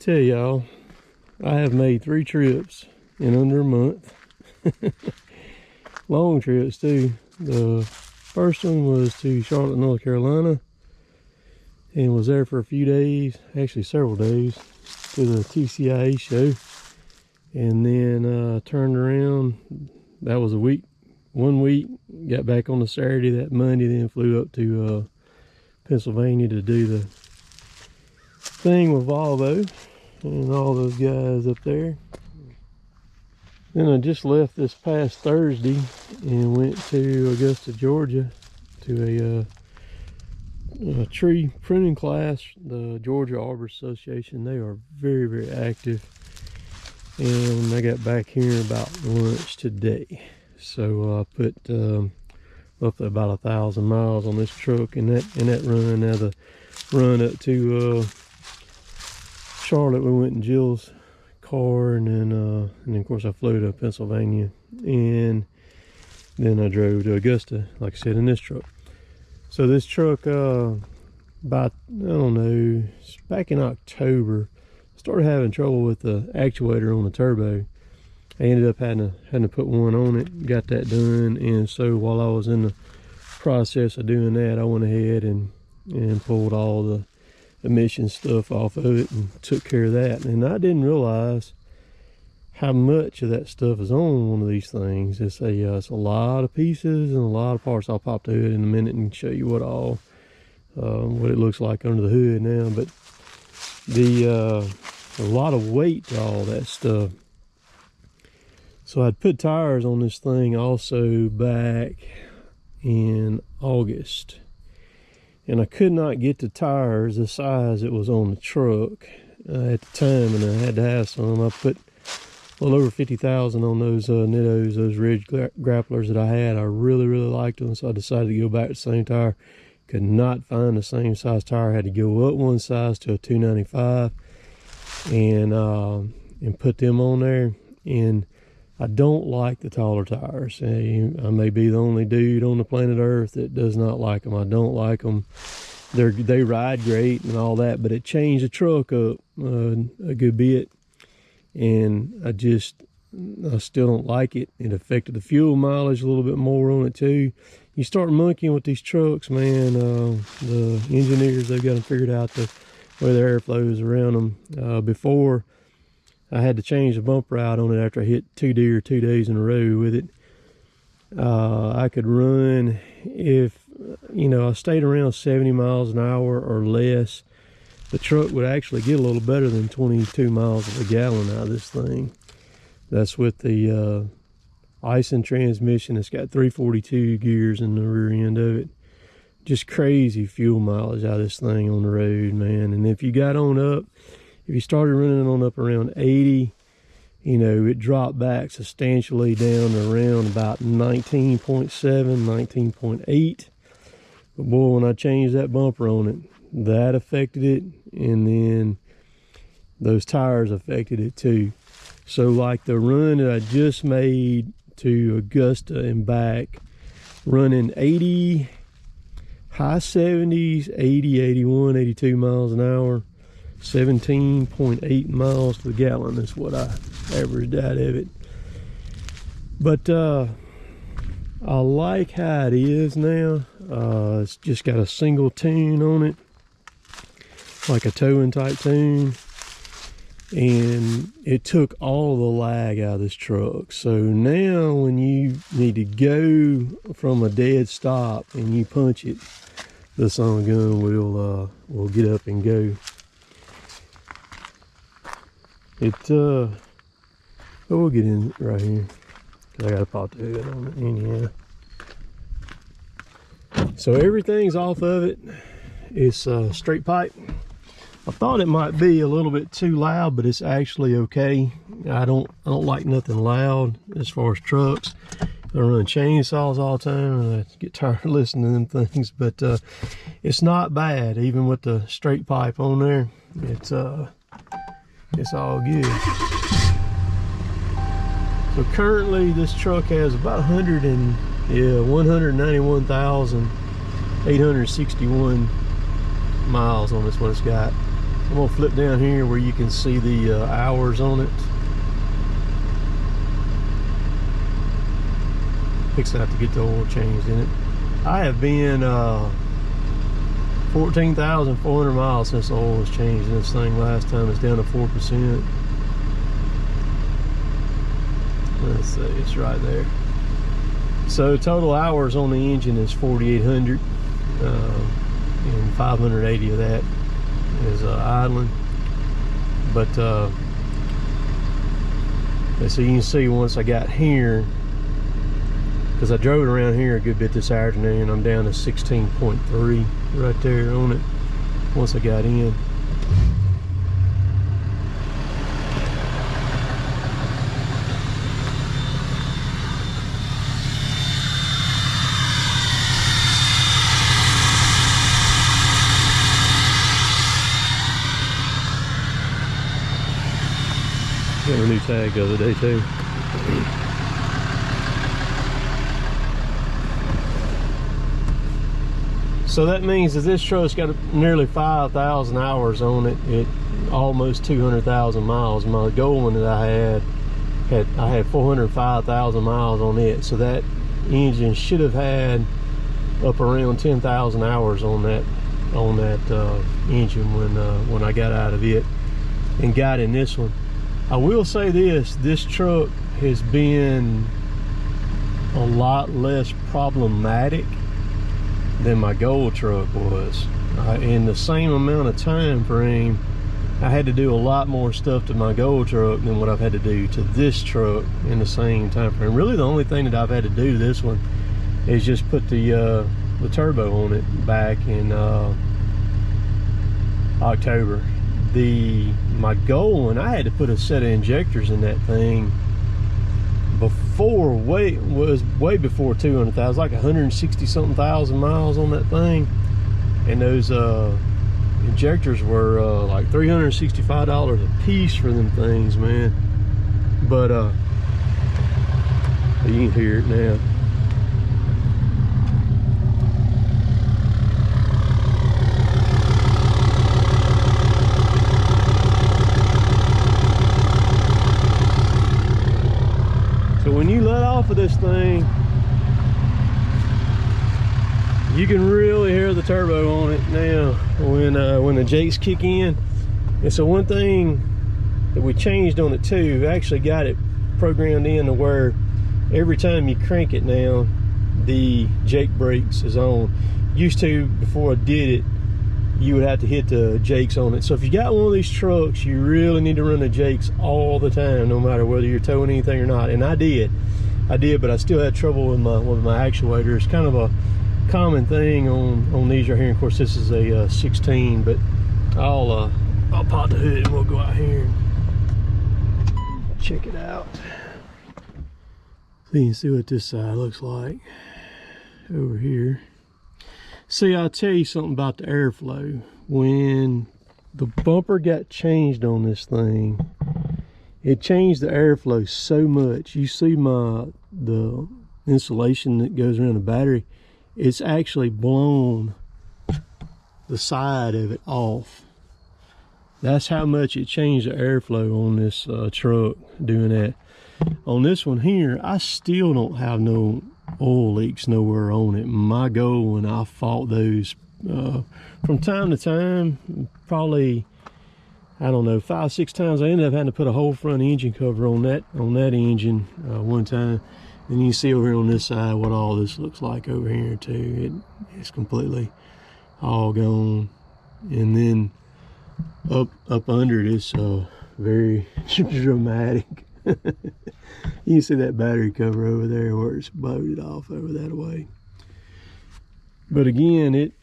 tell y'all, I have made 3 trips in under a month. Long trips too. The first one was to Charlotte, North Carolina, and was there for a few days, actually several days, to the TCIA show. And then turned around, that was 1 week, got back on the Saturday, that Monday, then flew up to Pennsylvania to do the thing with Volvo and all those guys up there. Then I just left this past Thursday and went to Augusta, Georgia to a tree pruning class. The Georgia Arbor Association, they are very, very active. And I got back here about lunch today. So I put roughly about 1,000 miles on this truck in that run. Now the run up to Charlotte, we went in Jill's car, and then of course I flew to Pennsylvania, and then I drove to Augusta, like I said, in this truck. So this truck, about, I don't know, back in October, I started having trouble with the actuator on the turbo. I ended up having to put one on it, got that done, and so while I was in the process of doing that, I went ahead and pulled all the emission stuff off of it and took care of that. And I didn't realize how much of that stuff is on one of these things. It's a lot of pieces and a lot of parts. I'll pop the hood in a minute and show you what it looks like under the hood now. But a lot of weight to all that stuff. So I'd put tires on this thing also back in August, and I could not get the tires the size it was on the truck at the time, and I had to have some. I put a little over 50,000 on those Nittos, those Ridge grapplers that I had. I really, really liked them, so I decided to go back to the same tire. Could not find the same size tire. I had to go up one size to a 295 and put them on there. And I don't like the taller tires. I may be the only dude on the planet Earth that does not like them. I don't like them. They ride great and all that, but it changed the truck up a good bit, and I still don't like it. It affected the fuel mileage a little bit more on it too. You start monkeying with these trucks, man. The engineers, they've got them figured out the way the air flows around them. Before, I had to change the bumper out on it after I hit 2 deer 2 days in a row with it. I could run, if I stayed around 70 miles an hour or less, the truck would actually get a little better than 22 miles of a gallon out of this thing. That's with the Ison transmission. It's got 342 gears in the rear end of it. Just crazy fuel mileage out of this thing on the road, man. And if you started running on up around 80, it dropped back substantially down to around about 19.7, 19.8. But boy, when I changed that bumper on it, that affected it, and then those tires affected it too. So like the run that I just made to Augusta and back, running 80, high 70s, 80, 81, 82 miles an hour, 17.8 miles to the gallon is what I averaged out of it. But I like how it is now. It's just got a single tune on it, like a towing type tune, and it took all the lag out of this truck. So now when you need to go from a dead stop and you punch it, the son of a gun will get up and go. But we'll get in right here, because I got to pop the hood on it anyhow. So everything's off of it. It's straight pipe. I thought it might be a little bit too loud, but it's actually okay. I don't like nothing loud as far as trucks. I run chainsaws all the time, and I get tired of listening to them things. But it's not bad, even with the straight pipe on there. It's all good. So currently this truck has about 191,861 miles on this, what it's got. I'm gonna flip down here where you can see the hours on it. Fix that to get the oil changed in it. I have been 14,400 miles since the oil was changed in this thing last time. It's down to 4%. Let's see, it's right there. So total hours on the engine is 4,800, and 580 of that is idling. But so you can see once I got here, because I drove it around here a good bit this afternoon, I'm down to 16.3 right there on it once I got in. Got a new tag the other day too. So that means that this truck's got nearly 5,000 hours on it at almost 200,000 miles. My goal one that I had 405,000 miles on it. So that engine should have had up around 10,000 hours on that engine when I got out of it and got in this one. I will say this truck has been a lot less problematic than my gold truck was. In the same amount of time frame, I had to do a lot more stuff to my gold truck than what I've had to do to this truck in the same time frame. Really the only thing that I've had to do to this one is just put the turbo on it back in October. My gold one, I had to put a set of injectors in that thing before, way before 200,000, like 160 something thousand miles on that thing, and those injectors were like $365 a piece for them things, man. But you can hear it now. So when you let off of this thing, you can really hear the turbo on it now when the jakes kick in. And so one thing that we changed on it too, we actually got it programmed in to where every time you crank it now, the jake brakes is on. Used to, before I did it, you would have to hit the jakes on it. So if you got one of these trucks, you really need to run the jakes all the time, no matter whether you're towing anything or not. And I did, but I still had trouble with my actuator. It's kind of a common thing on these right here. Of course, this is a 16, but I'll pop the hood and we'll go out here and check it out. So you can see what this side looks like over here. See, I'll tell you something about the airflow. When the bumper got changed on this thing, it changed the airflow so much. You see the insulation that goes around the battery, it's actually blown the side of it off. That's how much it changed the airflow on this truck doing that. On this one here, I still don't have no oil leaks nowhere on it. My goal when I fought those from time to time, probably, I don't know, 5-6 times, I ended up having to put a whole front engine cover on that engine one time. And you can see over here on this side what all this looks like over here too. It's completely all gone. And then up under it is very dramatic. You can see that battery cover over there where it's bloated off over that way. But again, it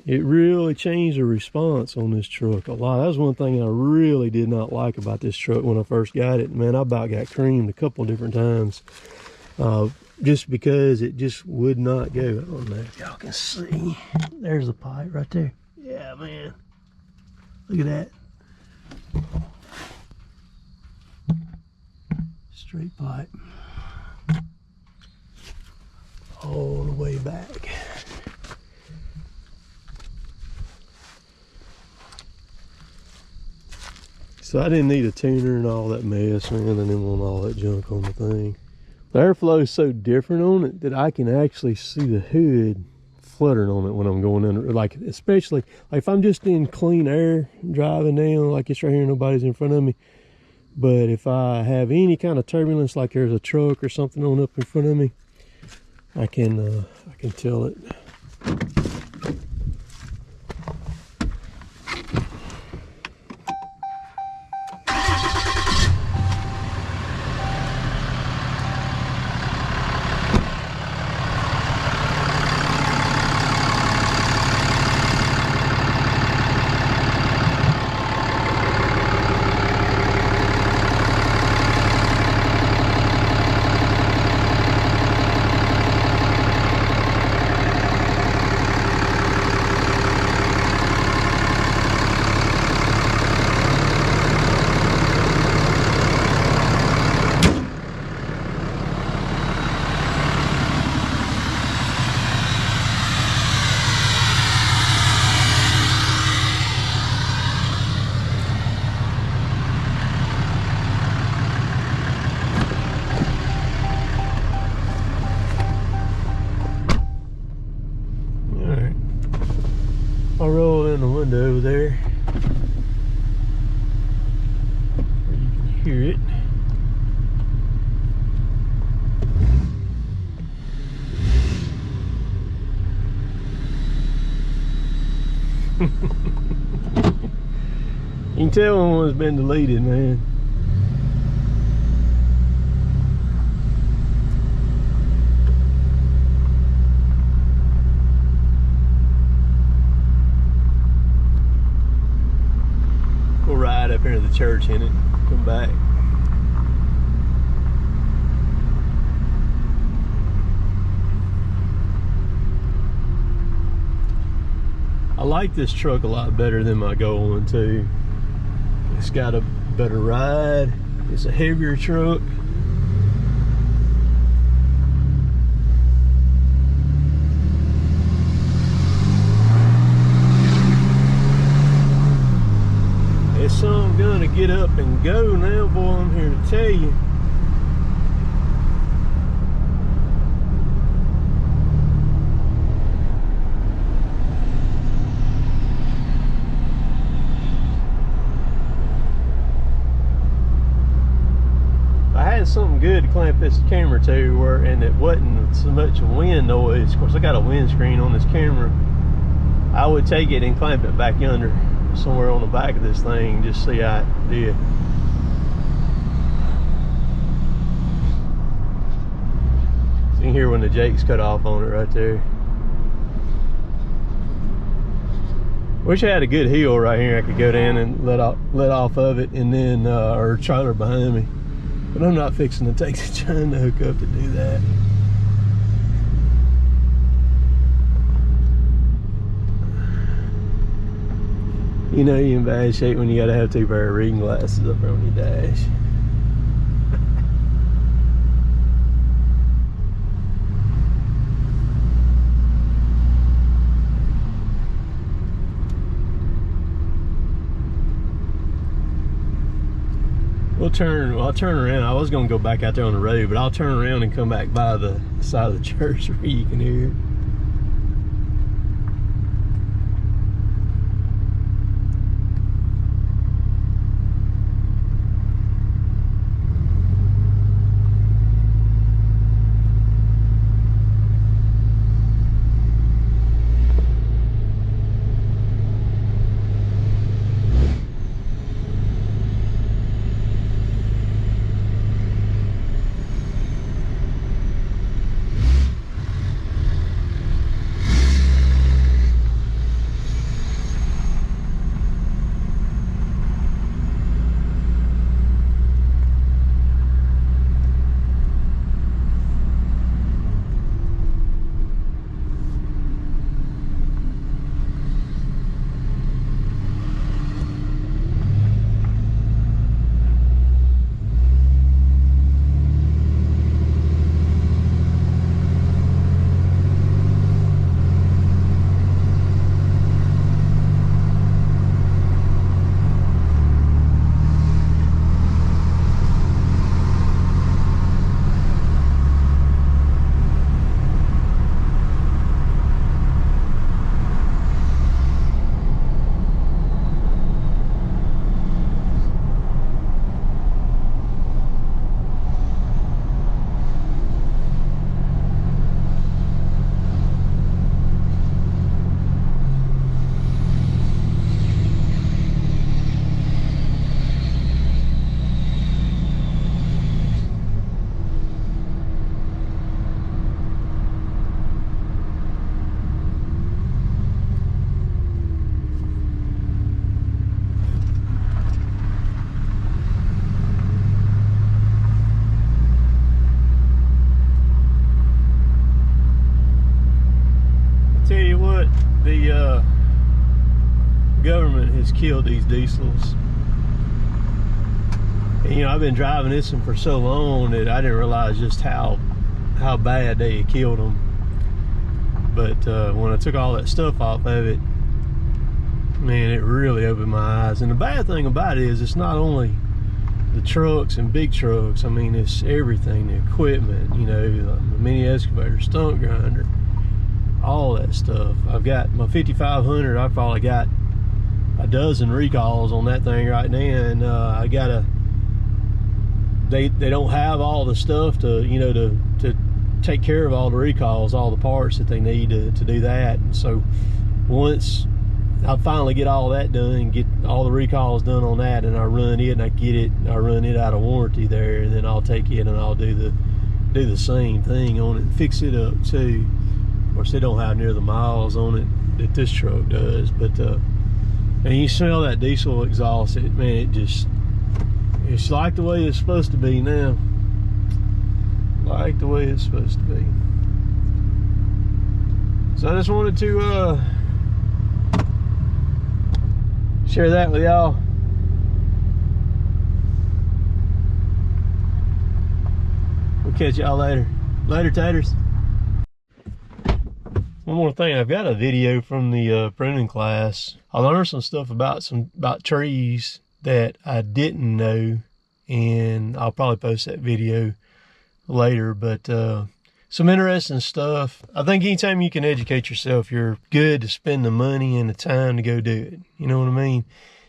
really changed the response on this truck a lot. That was one thing I really did not like about this truck when I first got it. Man, I about got creamed a couple of different times just because it just would not go. I don't know if y'all can see. There's the pipe right there. Yeah, man. Look at that. Straight pipe all the way back. So I didn't need a tuner and all that mess, man. I didn't want all that junk on the thing. The airflow is so different on it that I can actually see the hood fluttering on it when I'm going under. Like, especially like if I'm just in clean air driving down, like it's right here, nobody's in front of me. But if I have any kind of turbulence, like there's a truck or something on up in front of me, I can tell it. I'll roll in the window over there where you can hear it. You can tell when one's been deleted, man. We'll ride up into the church in it, come back. I like this truck a lot better than my Gold one too. It's got a better ride. It's a heavier truck. It's some gonna get up and go now, boy, I'm here to tell you. Something good to clamp this camera to where, and it wasn't so much wind noise. Of course, I got a windscreen on this camera. I would take it and clamp it back under somewhere on the back of this thing and just see how it did. So you can hear when the jakes cut off on it right there. Wish I had a good hill right here I could go down and let off of it, and then or trailer behind me. But I'm not fixing to take the China hook up to do that. You know you're in bad shape when you gotta have 2 pair of reading glasses up on your dash. I'll turn around. I was gonna go back out there on the road, but I'll turn around and come back by the side of the church where you can hear it. what? The government has killed these diesels. And, you know, I've been driving this one for so long that I didn't realize just how bad they had killed them. But when I took all that stuff off of it, man, it really opened my eyes. And the bad thing about it is it's not only the trucks and big trucks. I mean, it's everything, the equipment, you know, the mini excavator, stump grinder, all that stuff. I've got my 5500. I've probably got a dozen recalls on that thing right now, and I gotta, they don't have all the stuff to, you know, to take care of all the recalls, all the parts that they need to do that. And so once I finally get all that done, get all the recalls done on that, and I run it and I run it out of warranty there, and then I'll take it and I'll do the same thing on it and fix it up too. Of course, they don't have near the miles on it that this truck does, but and you smell that diesel exhaust, man, it's like the way it's supposed to be now. Like the way it's supposed to be. So I just wanted to share that with y'all. We'll catch y'all later. Later, taters. One more thing, I've got a video from the pruning class. I learned some stuff about trees that I didn't know, and I'll probably post that video later. But some interesting stuff. I think anytime you can educate yourself, you're good to spend the money and the time to go do it. You know what I mean?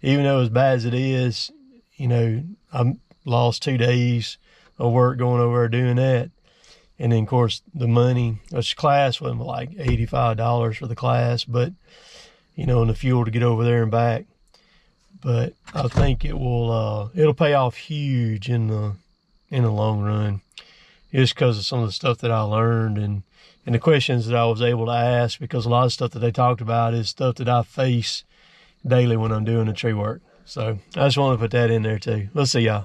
Even though as bad as it is, you know, I lost 2 days of work going over there doing that. And then, of course, the money, this class wasn't like $85 for the class, but, you know, and the fuel to get over there and back. But I think it'll pay off huge in the long run, just because of some of the stuff that I learned and the questions that I was able to ask, because a lot of stuff that they talked about is stuff that I face daily when I'm doing the tree work. So I just want to put that in there too. We'll see y'all.